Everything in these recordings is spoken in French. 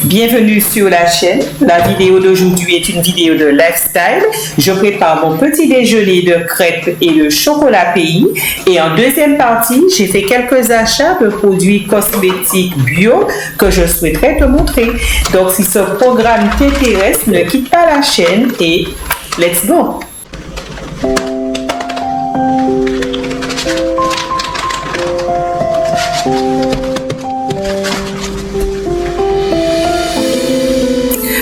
Bienvenue sur la chaîne. La vidéo d'aujourd'hui est une vidéo de lifestyle. Je prépare mon petit déjeuner de crêpes et de chocolat pays. Et en deuxième partie, j'ai fait quelques achats de produits cosmétiques bio que je souhaiterais te montrer. Donc si ce programme t'intéresse, ne quitte pas la chaîne et let's go!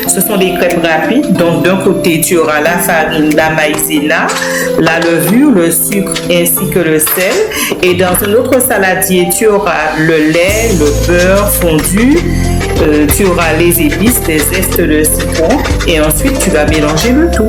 Ce sont des crêpes rapides. Donc, d'un côté, tu auras la farine, la maïzena, la levure, le sucre ainsi que le sel. Et dans un autre saladier, tu auras le lait, le beurre fondu. Tu auras les épices, des zestes de citron. Et ensuite, tu vas mélanger le tout.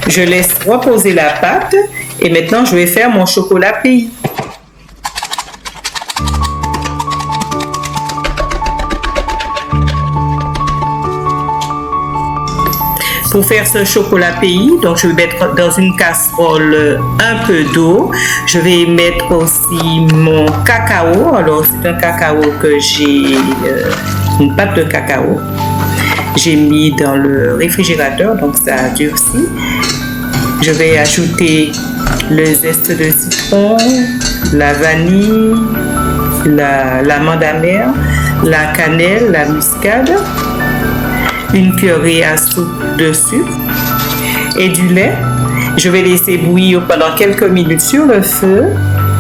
Je laisse reposer la pâte et maintenant je vais faire mon chocolat pays. Pour faire ce chocolat pays, donc je vais mettre dans une casserole un peu d'eau. Je vais mettre aussi mon cacao. Alors c'est un cacao que j'ai, une pâte de cacao. J'ai mis dans le réfrigérateur, donc ça a durci. Je vais ajouter le zeste de citron, la vanille, l'amande amère, la cannelle, la muscade, une cuillerée à soupe de sucre et du lait. Je vais laisser bouillir pendant quelques minutes sur le feu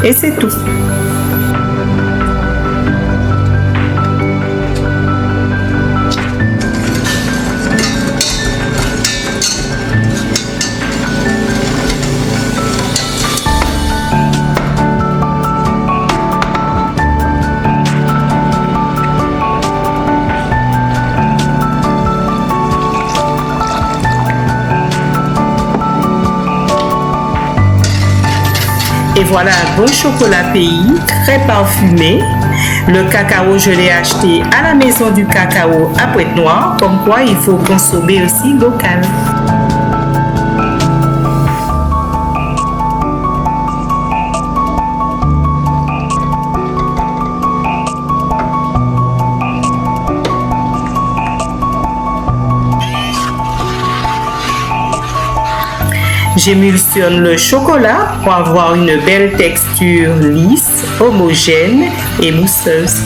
et c'est tout. Et voilà un bon chocolat pays, très parfumé. Le cacao, je l'ai acheté à la maison du cacao à Pointe-Noire. Comme quoi, il faut consommer aussi local. J'émulsionne le chocolat pour avoir une belle texture lisse, homogène et mousseuse.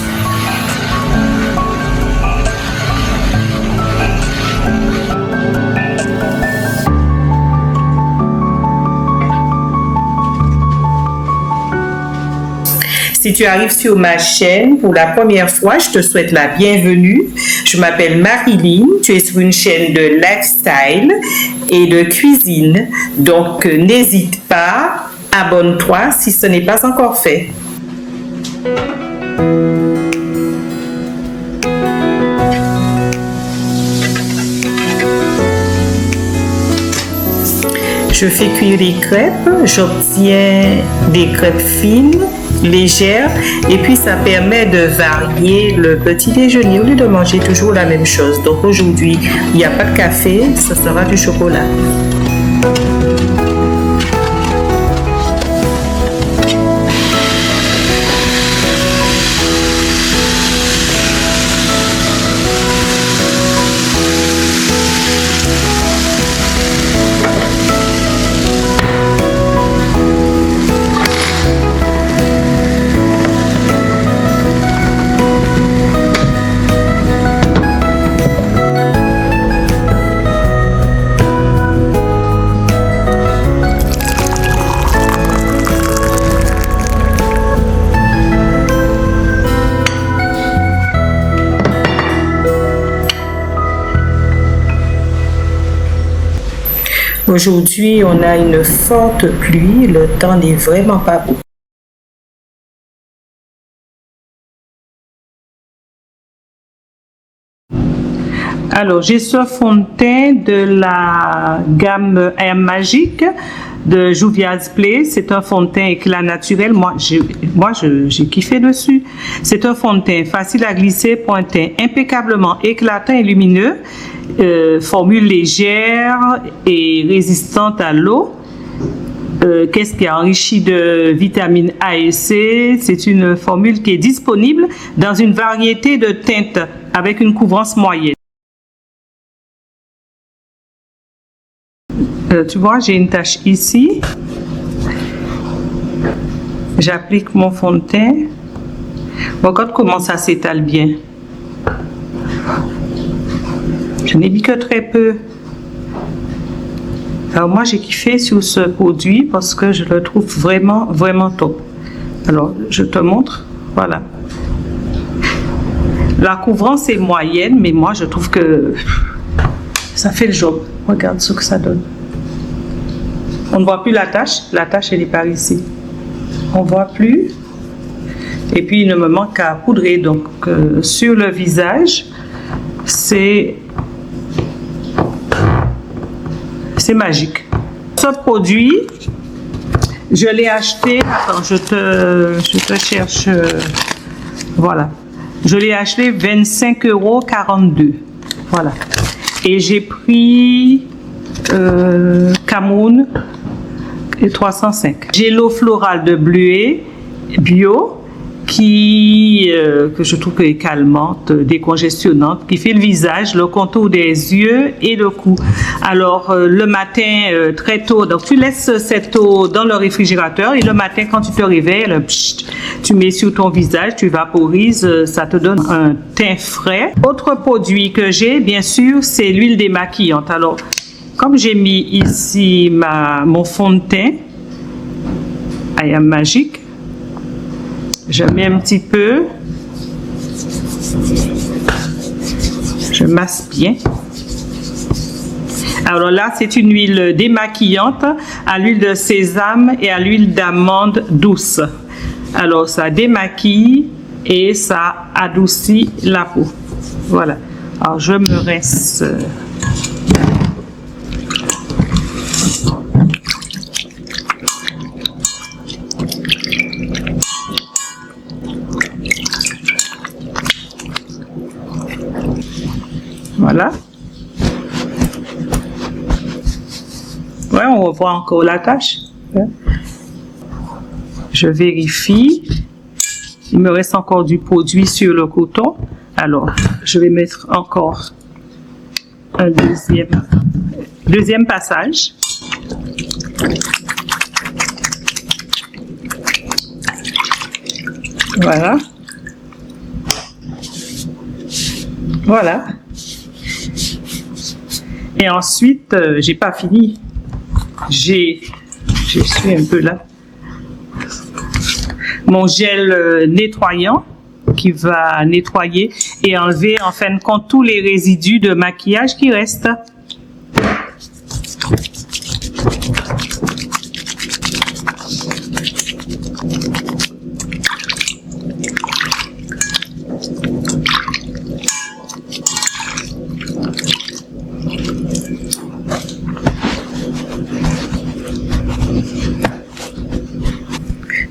Si tu arrives sur ma chaîne pour la première fois, je te souhaite la bienvenue. Je m'appelle Marilyn, tu es sur une chaîne de lifestyle et de cuisine. Donc n'hésite pas, abonne-toi si ce n'est pas encore fait. Je fais cuire les crêpes, j'obtiens des crêpes fines légère et puis ça permet de varier le petit déjeuner au lieu de manger toujours la même chose. Donc aujourd'hui, il n'y a pas de café, ce sera du chocolat. Aujourd'hui, on a une forte pluie, le temps n'est vraiment pas beau. Alors, j'ai ce fond de teint de la gamme I Am Magic de Juvia's Place. C'est un fond de teint éclat naturel. Moi, j'ai kiffé dessus. C'est un fond de teint facile à glisser pour un teint impeccablement éclatant et lumineux. Formule légère et résistante à l'eau. Qu'est-ce qui est enrichi de vitamines A et C? C'est une formule qui est disponible dans une variété de teintes avec une couvrance moyenne. Tu vois, j'ai une tache ici. J'applique mon fond de teint. Regarde comment ça s'étale bien. Je n'ai mis que très peu. Alors moi, j'ai kiffé sur ce produit parce que je le trouve vraiment, vraiment top. Alors, je te montre. Voilà. La couvrance est moyenne, mais moi, je trouve que ça fait le job. Regarde ce que ça donne. On ne voit plus la tache. La tache, elle est par ici. On ne voit plus. Et puis, il ne me manque qu'à poudrer. Donc, sur le visage, c'est magique. Ce produit, je l'ai acheté. Attends, je te cherche. Voilà. Je l'ai acheté 25,42 €. Voilà. Et j'ai pris Cameroun et 305. J'ai l'eau florale de Bleuet bio que je trouve est calmante, décongestionnante, qui fait le visage, le contour des yeux et le cou. Alors le matin très tôt, donc tu laisses cette eau dans le réfrigérateur et le matin quand tu te réveilles, tu mets sur ton visage, tu vaporises, ça te donne un teint frais. Autre produit que j'ai, bien sûr, c'est l'huile démaquillante. Alors comme j'ai mis ici mon fond de teint I Am Magic, je mets un petit peu, je masse bien. Alors là, c'est une huile démaquillante à l'huile de sésame et à l'huile d'amande douce. Alors ça démaquille et ça adoucit la peau. Voilà. Alors je me rince. Voilà. Ouais, on revoit encore la tache. Je vérifie. Il me reste encore du produit sur le coton. Alors, je vais mettre encore un deuxième passage. Voilà. Voilà. Et ensuite, j'ai pas fini. Je suis un peu là. Mon gel nettoyant qui va nettoyer et enlever en fin de compte tous les résidus de maquillage qui restent.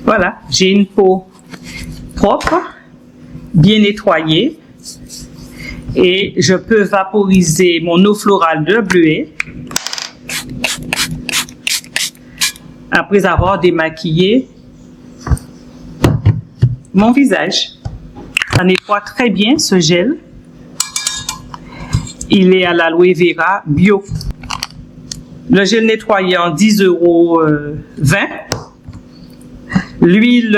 Voilà, j'ai une peau propre, bien nettoyée. Et je peux vaporiser mon eau florale de bleuet après avoir démaquillé mon visage. Ça nettoie très bien ce gel. Il est à l'aloe vera bio. Le gel nettoyant 10,20 €. L'huile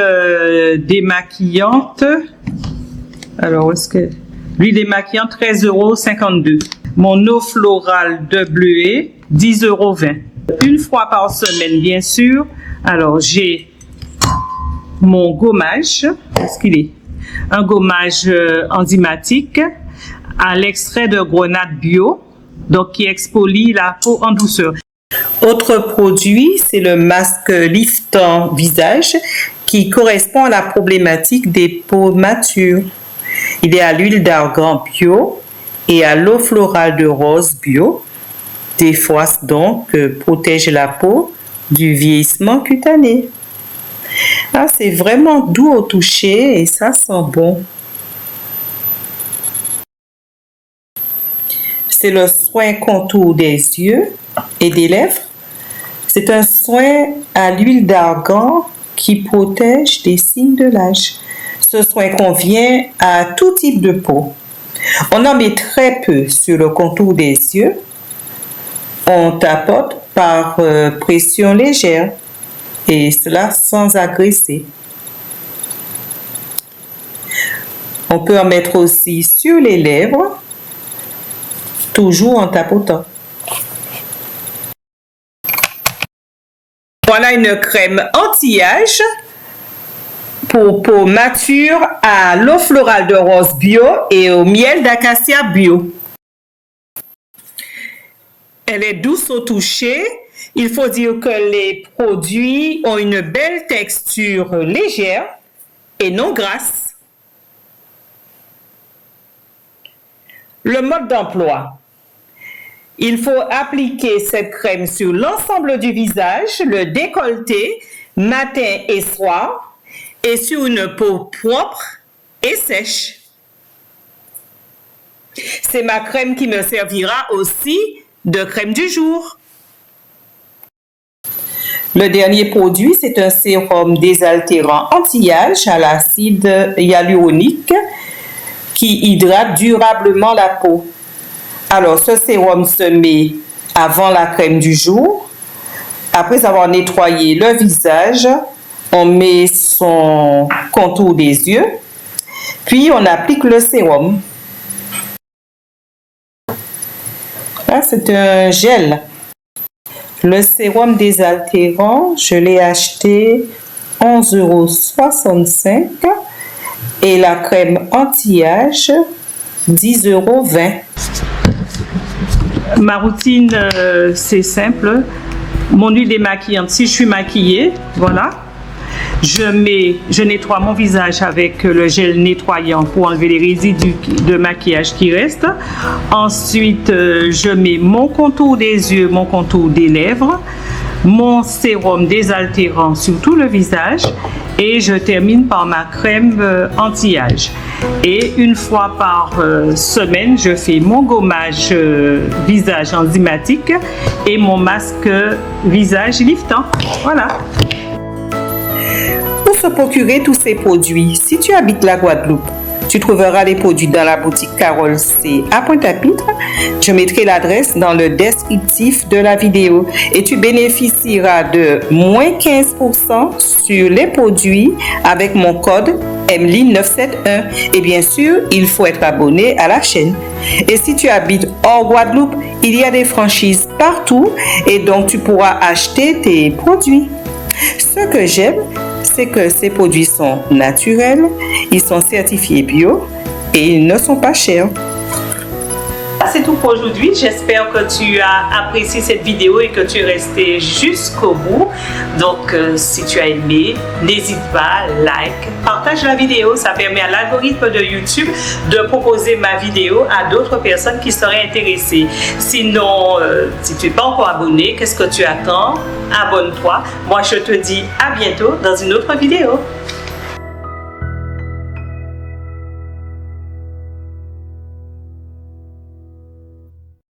démaquillante, alors est-ce que l'huile démaquillante 13,52 €. Mon eau florale de bleuet 10,20 €. Une fois par semaine, bien sûr. Alors j'ai mon gommage, est-ce qu'il est? Un gommage enzymatique à l'extrait de grenade bio, donc qui exfolie la peau en douceur. Autre produit, c'est le masque liftant visage qui correspond à la problématique des peaux matures. Il est à l'huile d'argan bio et à l'eau florale de rose bio. Des fois donc protège la peau du vieillissement cutané. Ah, c'est vraiment doux au toucher et ça sent bon. C'est le soin contour des yeux et des lèvres. C'est un soin à l'huile d'argan qui protège des signes de l'âge. Ce soin convient à tout type de peau. On en met très peu sur le contour des yeux. On tapote par pression légère et cela sans agresser. On peut en mettre aussi sur les lèvres, toujours en tapotant. Voilà une crème anti-âge pour peau mature à l'eau florale de rose bio et au miel d'acacia bio. Elle est douce au toucher. Il faut dire que les produits ont une belle texture légère et non grasse. Le mode d'emploi. Il faut appliquer cette crème sur l'ensemble du visage, le décolleté, matin et soir, et sur une peau propre et sèche. C'est ma crème qui me servira aussi de crème du jour. Le dernier produit, c'est un sérum désaltérant anti-âge à l'acide hyaluronique qui hydrate durablement la peau. Alors, ce sérum se met avant la crème du jour. Après avoir nettoyé le visage, on met son contour des yeux, puis on applique le sérum. Là, c'est un gel. Le sérum désaltérant, je l'ai acheté 11,65 € et la crème anti-âge 10,20 €. Ma routine, c'est simple. Mon huile démaquillante, si je suis maquillée, voilà. Je nettoie mon visage avec le gel nettoyant pour enlever les résidus de maquillage qui restent. Ensuite, je mets mon contour des yeux, mon contour des lèvres, mon sérum désaltérant sur tout le visage et je termine par ma crème anti-âge. Et une fois par semaine, je fais mon gommage visage enzymatique et mon masque visage liftant. Voilà. Pour se procurer tous ces produits, si tu habites la Guadeloupe, tu trouveras les produits dans la boutique Carole C à Pointe-à-Pitre. Je mettrai l'adresse dans le descriptif de la vidéo et tu bénéficieras de moins 15% sur les produits avec mon code Emily971. Et bien sûr, il faut être abonné à la chaîne. Et si tu habites hors Guadeloupe, il y a des franchises partout et donc tu pourras acheter tes produits. Ce que j'aime, c'est que ces produits sont naturels, ils sont certifiés bio et ils ne sont pas chers. C'est tout pour aujourd'hui. J'espère que tu as apprécié cette vidéo et que tu es resté jusqu'au bout. Donc, si tu as aimé, n'hésite pas, like, partage la vidéo. Ça permet à l'algorithme de YouTube de proposer ma vidéo à d'autres personnes qui seraient intéressées. Sinon, si tu n'es pas encore abonné, qu'est-ce que tu attends? Abonne-toi. Moi, je te dis à bientôt dans une autre vidéo.